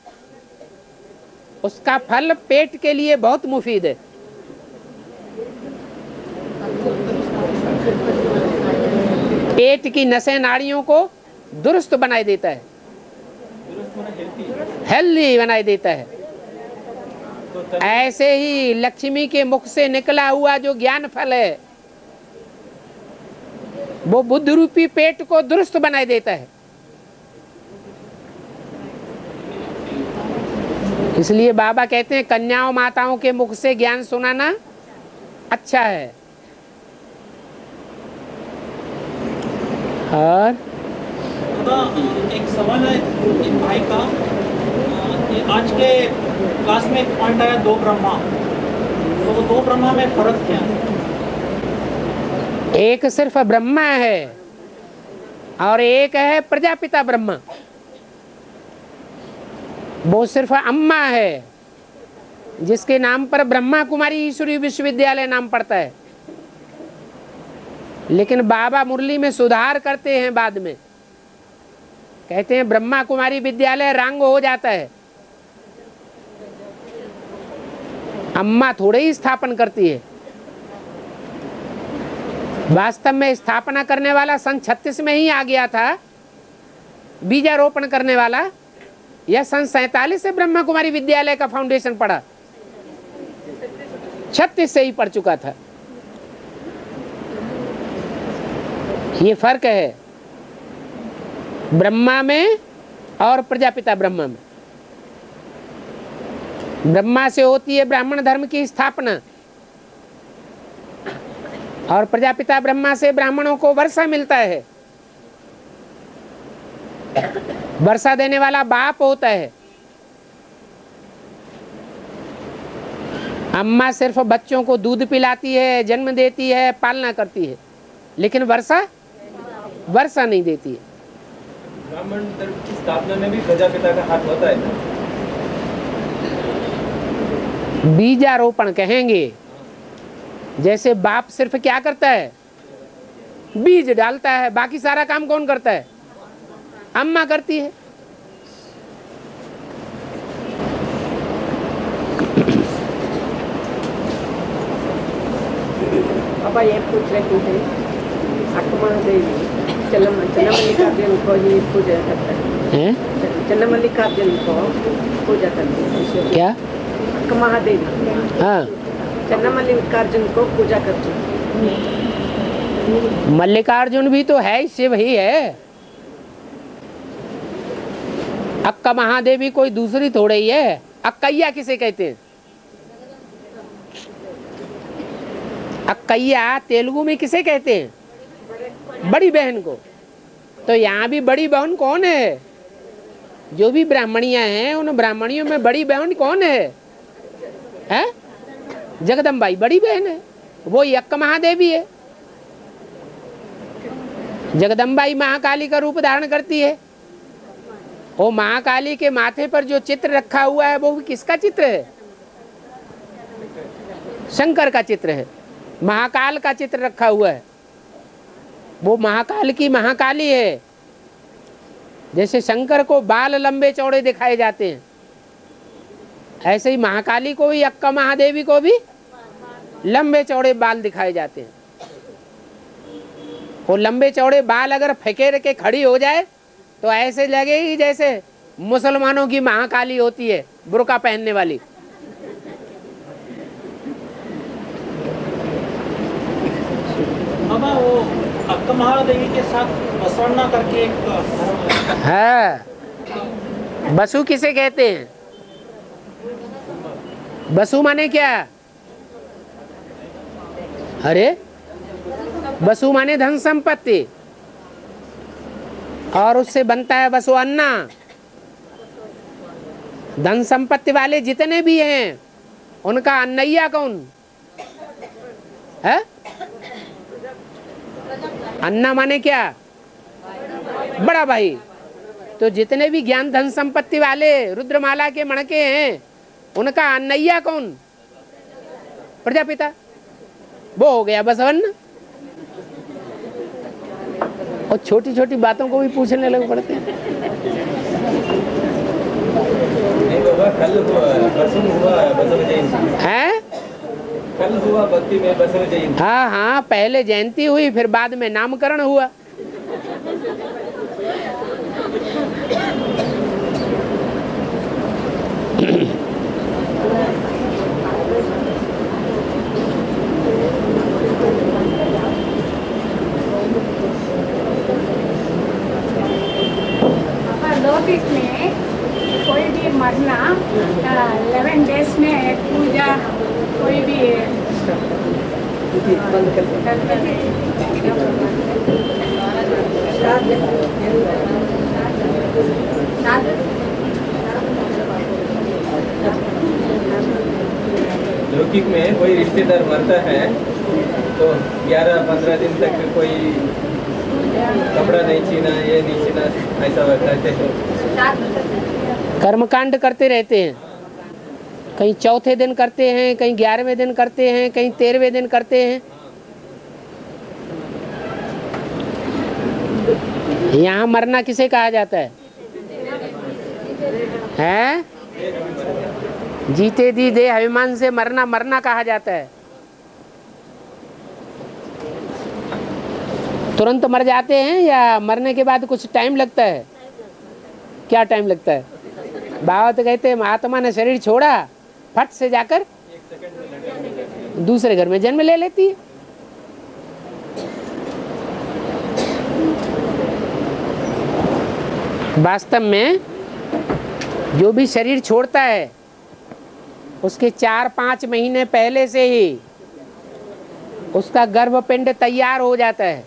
उसका फल पेट के लिए बहुत मुफीद है। पेट की नसें नाड़ियों को दुरुस्त बनाए देता है, हेल्दी बनाए देता है। ऐसे ही लक्ष्मी के मुख से निकला हुआ जो ज्ञान फल है, वो बुद्ध रूपी पेट को दुरुस्त बनाए देता है। इसलिए बाबा कहते हैं कन्याओं माताओं के मुख से ज्ञान सुनाना अच्छा है। और एक सवाल है एक भाई का, आज के क्लास में एक पॉइंट आया 2 ब्रह्मा, तो 2 ब्रह्मा में फर्क क्या है? एक सिर्फ ब्रह्मा है और एक है प्रजापिता ब्रह्मा। वो सिर्फ अम्मा है, जिसके नाम पर ब्रह्मा कुमारी ईश्वरी विश्वविद्यालय नाम पड़ता है। लेकिन बाबा मुरली में सुधार करते हैं, बाद में कहते हैं ब्रह्मा कुमारी विद्यालय रंग हो जाता है। अम्मा थोड़े ही स्थापन करती है। वास्तव में स्थापना करने वाला सन 36 में ही आ गया था, बीजारोपण करने वाला। यह सन 47 से ब्रह्मा कुमारी विद्यालय का फाउंडेशन पड़ा, 36 से ही पड़ चुका था। ये फर्क है ब्रह्मा में और प्रजापिता ब्रह्मा में। ब्रह्मा से होती है ब्राह्मण धर्म की स्थापना, और प्रजापिता ब्रह्मा से ब्राह्मणों को वर्षा मिलता है। वर्षा देने वाला बाप होता है। अम्मा सिर्फ बच्चों को दूध पिलाती है, जन्म देती है, पालना करती है, लेकिन वर्षा नहीं देती है। ब्राह्मण धर्म की स्थापना में भी प्रजापिता का हाथ होता है। बीजारोपण कहेंगे। जैसे बाप सिर्फ क्या करता है? बीज डालता है, बाकी सारा काम कौन करता है? अम्मा करती है। पापा ये पूछ रहे थे, अक्मा देवी चन्नमल्लिकार्जुन को ही पूजा करता है। चन्नमल्लिकार्जुन को पूजा करते हैं। क्या? अक्मा देवी, हाँ, चन्नमल्लिकार्जुन को पूजा करते हैं। मल्लिकार्जुन भी तो है, शिव ही है। अक्का महादेवी कोई दूसरी थोड़े ही है। अक्कैया किसे कहते हैं? अक्कैया तेलुगु में किसे कहते हैं? बड़ी बहन को। तो यहाँ भी बड़ी बहन कौन है? जो भी ब्राह्मणियां हैं उन ब्राह्मणियों में बड़ी बहन कौन है? जगदम्बाई बड़ी बहन है, वो यक्क महादेवी है। जगदम्बाई महाकाली का रूप धारण करती है। वो महाकाली के माथे पर जो चित्र रखा हुआ है वो किसका चित्र है? शंकर का चित्र है। महाकाल का चित्र रखा हुआ है, वो महाकाल की महाकाली है। जैसे शंकर को बाल लंबे चौड़े दिखाए जाते हैं, ऐसे ही महाकाली को भी, अक्का महादेवी को भी लंबे चौड़े बाल दिखाए जाते हैं। वो लंबे चौड़े बाल अगर फकेर के खड़ी हो जाए तो ऐसे लगेगी जैसे मुसलमानों की महाकाली होती है, बुर्का पहनने वाली। बाबा वो अक्का महादेवी के साथ बसवन्ना करके एक है। बसु किसे कहते हैं? बसु माने क्या? अरे बसु माने धन संपत्ति, और उससे बनता है बसवन्ना। धन संपत्ति वाले जितने भी हैं उनका अन्नैया कौन है? अन्ना माने क्या? बड़ा भाई। तो जितने भी ज्ञान धन संपत्ति वाले रुद्रमाला के मणके हैं उनका अन्नैया कौन? प्रजापिता। वो हो गया बसवन्ना। और छोटी छोटी बातों को भी पूछने लग पड़ते हैं। नहीं बाबा, कल हुआ बसव जयंती हैं? कल हुआ भक्ति में बसव जयंती। हाँ हाँ, पहले जयंती हुई, फिर बाद में नामकरण हुआ। नोटिस में कोई भी मरना 11 डेज में एक पूजा कोई भी लौकिक में कोई रिश्तेदार मरता है तो 11-15 दिन तक कोई कपड़ा नहीं छीना, ये नहीं छीना, ऐसा करते हैं। कर्मकांड करते रहते हैं। कहीं चौथे दिन करते हैं, कहीं 11वें दिन करते हैं, कहीं 13वें दिन करते हैं। यहाँ मरना किसे कहा जाता है? हैं? जीते दी देह अभिमान से मरना, मरना कहा जाता है। तुरंत मर जाते हैं या मरने के बाद कुछ टाइम लगता है? क्या टाइम लगता है? बाबा तो कहते हैं महात्मा ने शरीर छोड़ा, फट से जाकर दूसरे घर में जन्म ले लेती है। वास्तव में जो भी शरीर छोड़ता है उसके 4-5 महीने पहले से ही उसका गर्भपिंड तैयार हो जाता है।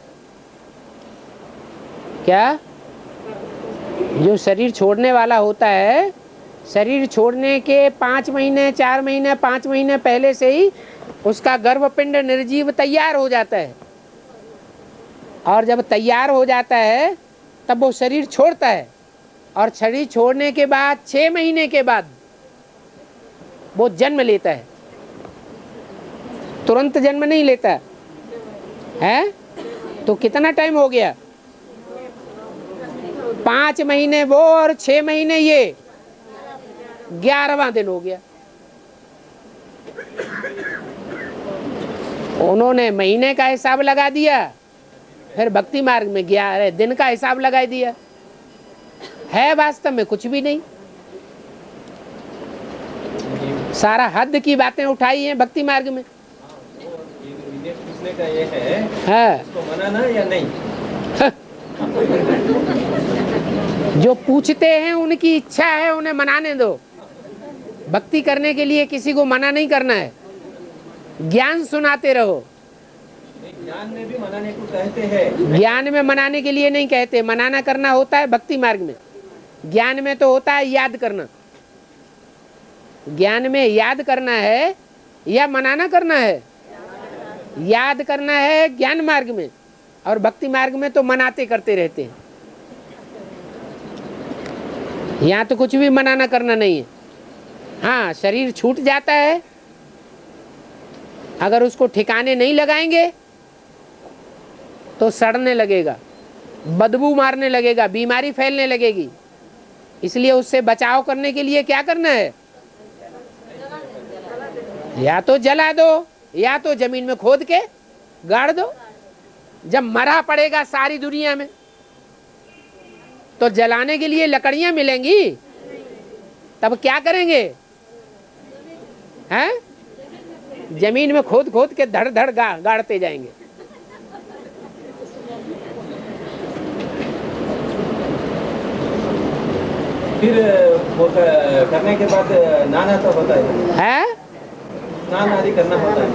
क्या? जो शरीर छोड़ने वाला होता है, शरीर छोड़ने के 5 महीने, 4 महीने, 5 महीने पहले से ही उसका गर्भपिंड निर्जीव तैयार हो जाता है। और जब तैयार हो जाता है तब वो शरीर छोड़ता है, और शरीर छोड़ने के बाद 6 महीने के बाद वो जन्म लेता है। तुरंत जन्म नहीं लेता है। तो कितना टाइम हो गया? 5 महीने वो और 6 महीने ये, 11वां दिन हो गया। उन्होंने महीने का हिसाब लगा दिया, फिर भक्ति मार्ग में 11 दिन का हिसाब लगा दिया। है वास्तव में कुछ भी नहीं। सारा हद की बातें उठाई हैं भक्ति मार्ग में। पूछने का ये है, हाँ, इसको मनाना या नहीं? जो पूछते हैं उनकी इच्छा है, उन्हें मनाने दो। भक्ति करने के लिए किसी को मना नहीं करना है, ज्ञान सुनाते रहो। ज्ञान में भी मनाने को कहते हैं। ज्ञान में मनाने के लिए नहीं कहते, मनाना करना होता है भक्ति मार्ग में। ज्ञान में तो होता है याद करना। ज्ञान में याद करना है या मनाना करना है? याद करना है ज्ञान मार्ग में, और भक्ति मार्ग में तो मनाते करते रहते हैं। यहाँ तो कुछ भी मनाना करना नहीं है। हाँ, शरीर छूट जाता है, अगर उसको ठिकाने नहीं लगाएंगे तो सड़ने लगेगा, बदबू मारने लगेगा, बीमारी फैलने लगेगी। इसलिए उससे बचाव करने के लिए क्या करना है? या तो जला दो या तो जमीन में खोद के गाड़ दो। जब मरा पड़ेगा सारी दुनिया में तो जलाने के लिए लकड़ियां मिलेंगी, तब क्या करेंगे? हैं? जमीन में खोद खोद के धड़ धड़ गाड़ते जाएंगे। फिर वो करने के बाद नहाना तो होता है? स्नान आदि करना होता है।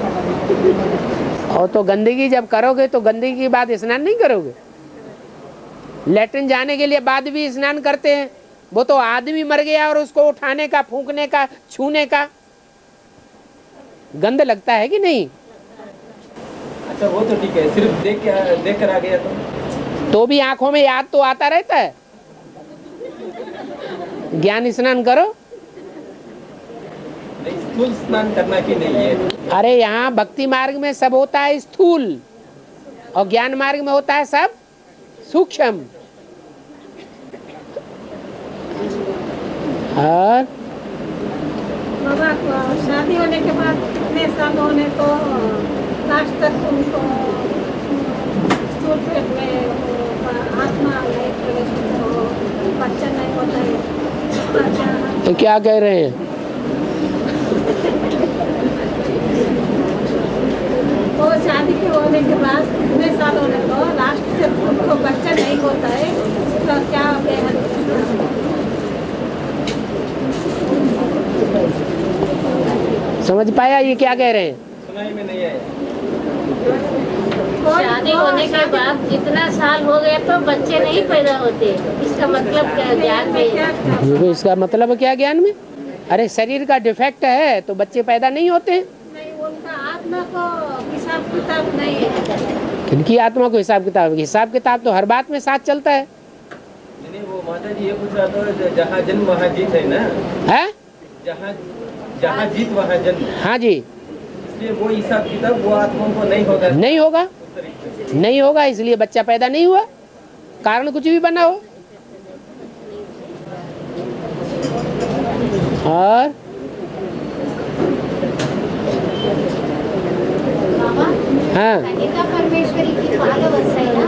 और तो गंदगी जब करोगे तो गंदगी के बाद स्नान नहीं करोगे? लेटरिन जाने के लिए बाद भी स्नान करते हैं। वो तो आदमी मर गया और उसको उठाने का, फूंकने का, छूने का गंद लगता है कि नहीं? अच्छा, वो तो ठीक है, सिर्फ देख कर आ गया तो भी आंखों में याद तो आता रहता है। ज्ञान स्नान करो। स्थूल स्नान करना कि नहीं है? अरे यहाँ भक्ति मार्ग में सब होता है स्थूल, और ज्ञान मार्ग में होता है सब सूक्ष्म। और बाबा, शादी होने के बाद कितने साल होने तो लास्ट तक उनको स्थूल पेट में आत्मा नहीं प्रवेश हो, बच्चा नहीं होता है। तो क्या कह रहे हैं? वो शादी के होने के बाद कितने साल होने को लास्ट से उनको बच्चा नहीं होता है, तो क्या समझ पाया ये क्या कह रहे हैं? सुनाई में नहीं आया। शादी होने के बाद जितना साल हो गया तो बच्चे नहीं पैदा होते, इसका मतलब क्या ज्ञान में? इसका मतलब क्या ज्ञान में? अरे शरीर का डिफेक्ट है तो बच्चे पैदा नहीं होते। नहीं, उनका आत्मा को हिसाब किताब नहीं है। किनकी आत्मा को हिसाब किताब? हिसाब किताब तो हर बात में साथ चलता है। नहीं, वो माता जी ये पूछ रहा था, जहाँ जन्म वहाँ जीत है ना? है? जहाँ जीत वहाँ जन्म। हाँ जी। इसलिए वो हिसाब किताब वो आत्मा को नहीं होगा। नहीं होगा, नहीं होगा, इसलिए बच्चा पैदा नहीं हुआ। कारण कुछ भी बना हो। और हाँ, कनिका परमेश्वरी की फॉलोवर्स है ना?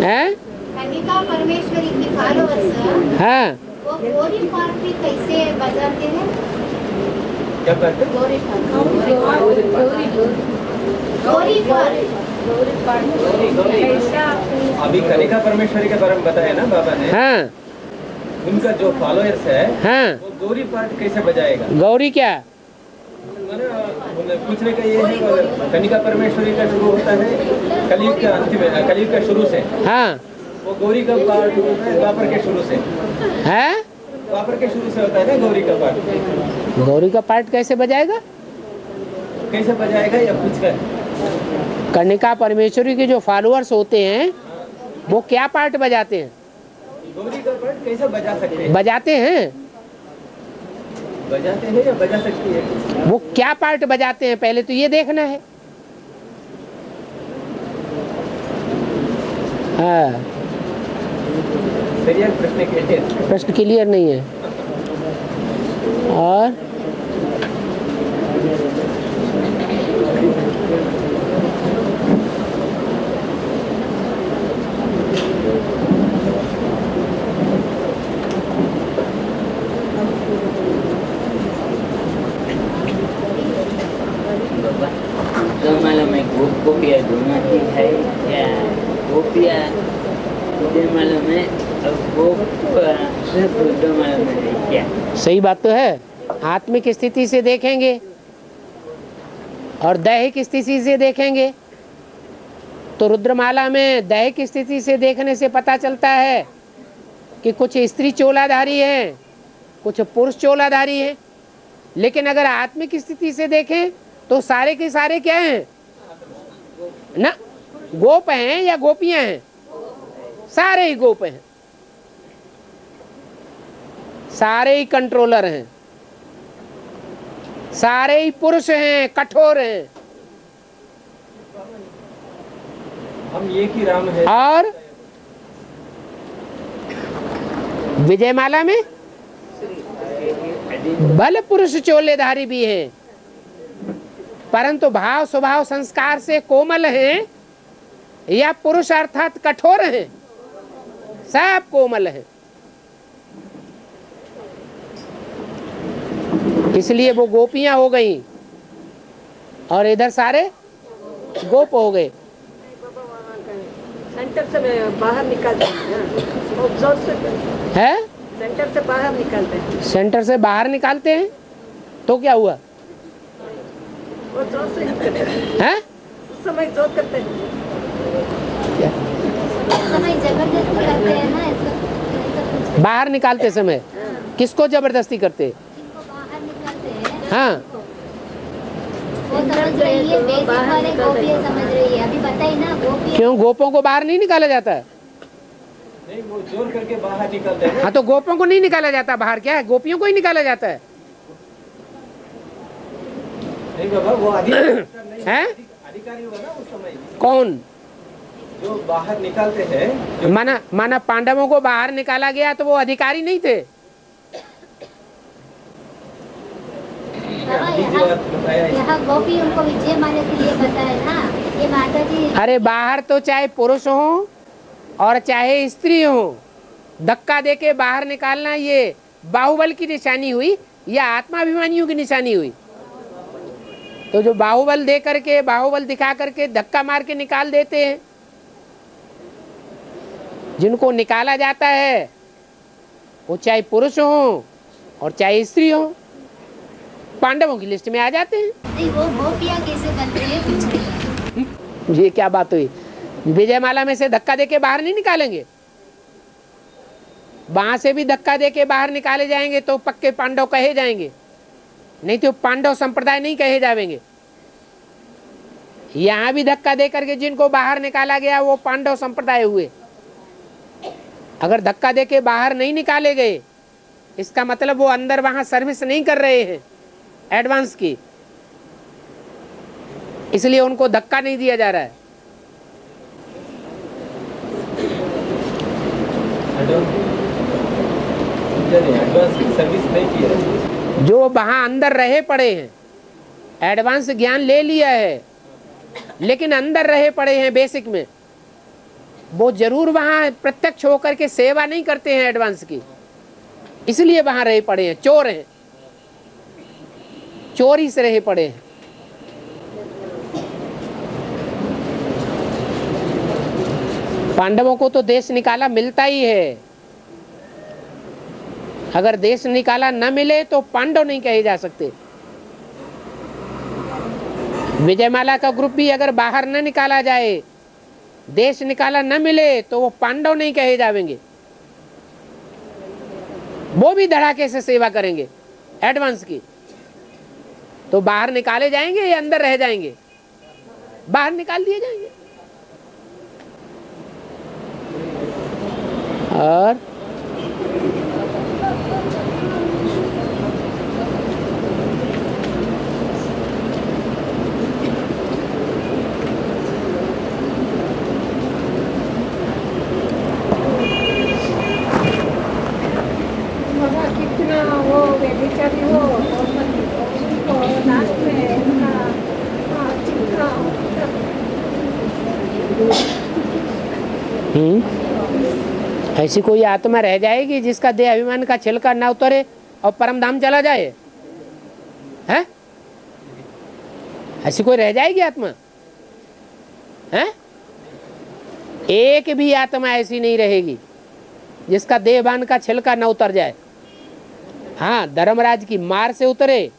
हैं? कनिका परमेश्वरी की फॉलोवर्स, हाँ, वो गौरी पार्टी कैसे बजाते हैं? क्या करते? गौरी अभी कनिका परमेश्वरी के बारे में बताया ना बाबा ने। हाँ, उनका जो फॉलोअर्स है, हाँ, वो गौरी पार्ट कैसे बजाएगा? गौरी क्या? पूछने का ये है, कनिका परमेश्वरी का शुरू होता है कलयुग के अंत में, कलयुग के शुरू से। हाँ, वो गौरी का पार्ट द्वापर के शुरू से है? द्वापर के शुरू से होता है ना गौरी का पार्ट। गौरी का पार्ट कैसे बजाएगा? कैसे बजाएगा या पूछ कर? कनिका परमेश्वरी के जो फॉलोअर्स होते हैं वो क्या पार्ट बजाते हैं? गौरी का पार्ट कैसे बजा सकते हैं? बजाते हैं। बजाते हैं या बजा सकती है? वो क्या पार्ट बजाते हैं पहले तो ये देखना है। हाँ, प्रश्न क्लियर? प्रश्न क्लियर नहीं है। और तो मालूम है गोपिया दोनों चीज है या गोपिया मुझे मालूम है और गोप सिर्फ दो मालूम है क्या? सही बात तो है। आत्मिक स्थिति से देखेंगे और दैहिक स्थिति से देखेंगे तो रुद्रमाला में दैहिक स्थिति से देखने से पता चलता है कि कुछ स्त्री चोलाधारी हैं, कुछ पुरुष चोलाधारी हैं, लेकिन अगर आत्मिक स्थिति से देखें तो सारे के सारे क्या हैं ना, गोप हैं या गोपियां हैं? सारे ही गोप हैं, सारे ही कंट्रोलर हैं, सारे ही पुरुष हैं, कठोर हैं। हम एक ही राम है। और विजयमाला में बल पुरुष चोलेधारी भी हैं, परंतु भाव स्वभाव संस्कार से कोमल हैं या पुरुष अर्थात कठोर हैं? सब कोमल हैं। इसलिए वो गोपियां हो गई और इधर सारे गोप हो गए। सेंटर से बाहर निकालते है? सेंटर से बाहर निकालते हैं। सेंटर से बाहर निकालते हैं तो क्या हुआ? वो जोर से हैं? उस समय जोर करते हैं। समय जबरदस्ती करते हैं ना, ऐसा बाहर निकालते समय किसको जबरदस्ती करते? जिनको बाहर निकालते हैं हाँ, वो समझ रही है, बेसिक वाले गोपी समझ रही है। अभी बताइए ना, गोपी क्यों गोपों को बाहर नहीं निकाला जाता है? नहीं, वो जोर करके बाहर निकलते हैं। हाँ, तो गोपों को नहीं निकाला जाता बाहर, क्या है? गोपियों को ही निकाला जाता है। नहीं बाबा, वो हैं? अधिकारी हुआ ना उस समय, कौन? जो बाहर निकालते हैं। माना पांडवों को बाहर निकाला गया तो वो अधिकारी नहीं थे? यहाँ गोपी उनको विजय माला के लिए बताए ना, ये माता जी। अरे बाहर तो चाहे पुरुष हो और चाहे स्त्री हो, धक्का देके बाहर निकालना ये बाहुबल की निशानी हुई या आत्माभिमानियों की निशानी हुई? तो जो बाहुबल दे करके, बाहुबल दिखा करके धक्का मार के निकाल देते हैं, जिनको निकाला जाता है वो चाहे पुरुष हो और चाहे स्त्री हो, पांडवों की लिस्ट में आ जाते हैं। नहीं, वो गोपियाँ कैसे बनते हैं पूछ रही है। ये क्या बात हुई? विजयमाला में से धक्का देके बाहर नहीं निकालेंगे? वहां से भी धक्का देके बाहर निकाले जाएंगे तो पक्के पांडव कहे जाएंगे, नहीं तो पांडव संप्रदाय नहीं कहे जाएंगे। यहाँ भी धक्का दे करके जिनको बाहर निकाला गया वो पांडव संप्रदाय हुए। अगर धक्का देके बाहर नहीं निकाले गए, इसका मतलब वो अंदर वहां सर्विस नहीं कर रहे हैं एडवांस की, इसलिए उनको धक्का नहीं दिया जा रहा है। एडवांस की सर्विस नहीं की है। जो वहां अंदर रहे पड़े हैं, एडवांस ज्ञान ले लिया है लेकिन अंदर रहे पड़े हैं बेसिक में, वो जरूर वहां प्रत्यक्ष होकर के सेवा नहीं करते हैं एडवांस की, इसलिए वहां रहे पड़े हैं। चोर हैं, चोरी से रहे पड़े हैं। पांडवों को तो देश निकाला मिलता ही है। अगर देश निकाला न मिले तो पांडव नहीं कहे जा सकते। विजयमाला का ग्रुप भी अगर बाहर न निकाला जाए, देश निकाला न मिले, तो वो पांडव नहीं कहे जाएंगे। वो भी धड़ाके से सेवा करेंगे एडवांस की। तो बाहर निकाले जाएंगे या अंदर रह जाएंगे? बाहर निकाल दिए जाएंगे। और कितना वो व्यभिचारी हो उनको लास्ट में उनका चिंता। ऐसी कोई आत्मा रह जाएगी जिसका देह अभिमान का छिलका ना उतरे और परम धाम चला जाए? हैं? ऐसी कोई रह जाएगी आत्मा? हैं? एक भी आत्मा ऐसी नहीं रहेगी जिसका देहभान का छिलका न उतर जाए। हाँ, धर्मराज की मार से उतरे,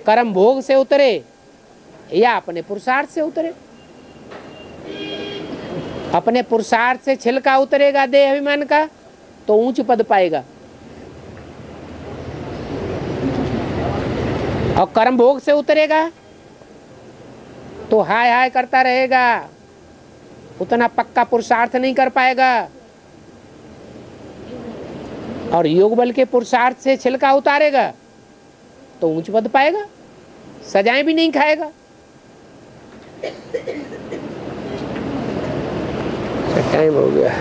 कर्म भोग से उतरे या अपने पुरुषार्थ से उतरे। अपने पुरुषार्थ से छिलका उतरेगा देह अभिमान का तो ऊंच पद पाएगा, और कर्म भोग से उतरेगा तो हाय हाय करता रहेगा, उतना पक्का पुरुषार्थ नहीं कर पाएगा। और योग बल के पुरुषार्थ से छिलका उतारेगा तो ऊंच पद पाएगा, सजाएं भी नहीं खाएगा। टाइम हो गया।